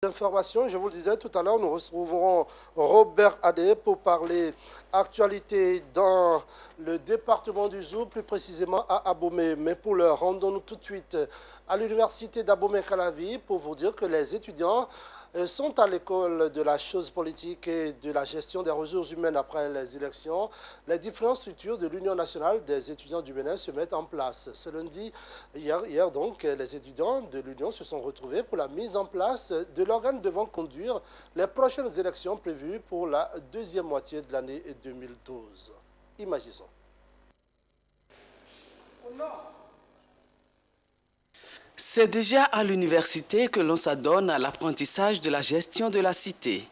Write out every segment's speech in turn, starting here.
Informations, je vous le disais tout à l'heure, nous retrouverons Robert Adé pour parler actualité dans le département du Zou, plus précisément à Abomey. Mais pour l'heure, rendons-nous tout de suite à l'université d'Abomey-Calavi pour vous dire que les étudiants sont à l'école de la chose politique et de la gestion des ressources humaines après les élections. Les différentes structures de l'Union nationale des étudiants du Bénin se mettent en place. Ce lundi, hier donc, les étudiants de l'Union se sont retrouvés pour la mise en place de l'organe devant conduire les prochaines élections prévues pour la deuxième moitié de l'année 2012. Imaginons. C'est déjà à l'université que l'on s'adonne à l'apprentissage de la gestion de la cité.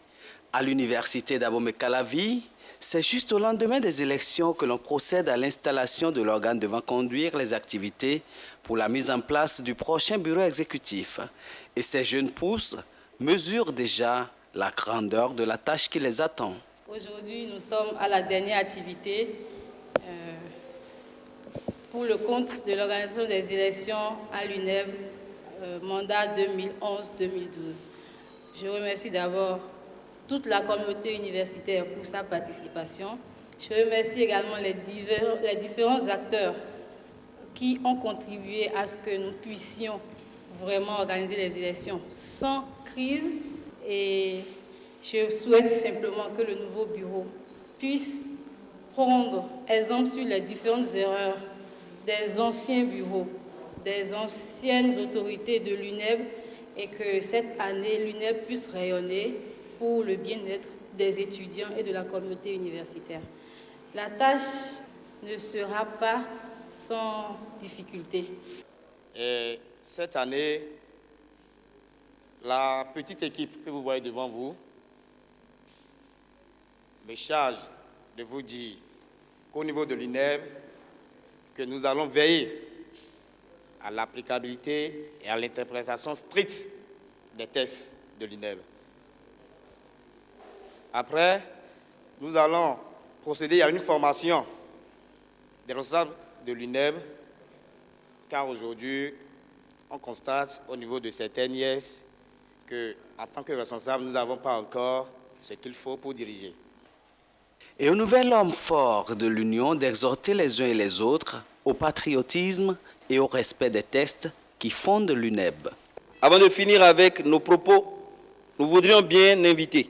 À l'université d'Abomey-Calavi, c'est juste au lendemain des élections que l'on procède à l'installation de l'organe devant conduire les activités pour la mise en place du prochain bureau exécutif. Et ces jeunes pousses mesurent déjà la grandeur de la tâche qui les attend. Aujourd'hui, nous sommes à la dernière activité pour le compte de l'organisation des élections à l'UNEB, mandat 2011-2012. Je remercie d'abord toute la communauté universitaire pour sa participation. Je remercie également les différents acteurs qui ont contribué à ce que nous puissions vraiment organiser les élections sans crise. Et je souhaite simplement que le nouveau bureau puisse prendre exemple sur les différentes erreurs des anciens bureaux, des anciennes autorités de l'UNEB et que cette année, l'UNEB puisse rayonner pour le bien-être des étudiants et de la communauté universitaire. La tâche ne sera pas sans difficulté. Et cette année, la petite équipe que vous voyez devant vous me charge de vous dire qu'au niveau de l'UNEB, que nous allons veiller à l'applicabilité et à l'interprétation stricte des tests de l'UNEB. Après, nous allons procéder à une formation des responsables de l'UNEB, car aujourd'hui, on constate au niveau de certaines IES qu'en tant que responsable, nous n'avons pas encore ce qu'il faut pour diriger. Et au nouvel homme fort de l'Union d'exhorter les uns et les autres au patriotisme et au respect des textes qui fondent l'UNEB. Avant de finir avec nos propos, nous voudrions bien inviter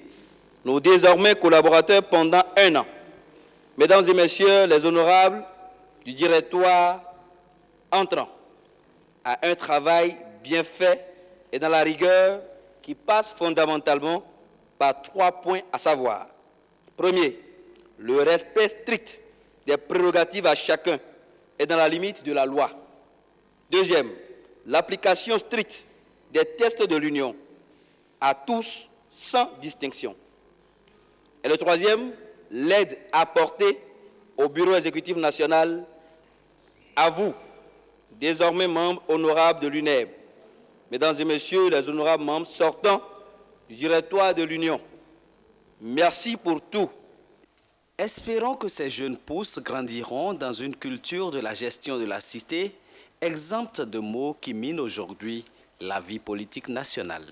nos désormais collaborateurs pendant 1 an. Mesdames et messieurs les honorables du directoire entrant à un travail bien fait et dans la rigueur qui passe fondamentalement par 3 points à savoir. Premier, le respect strict des prérogatives à chacun et dans la limite de la loi. Deuxième, l'application stricte des tests de l'Union à tous sans distinction. Et le troisième, l'aide apportée au Bureau exécutif national, à vous, désormais membres honorables de l'UNEB, mesdames et messieurs les honorables membres sortants du directoire de l'Union. Merci pour tout. Espérons que ces jeunes pousses grandiront dans une culture de la gestion de la cité, exempte de mots qui minent aujourd'hui la vie politique nationale.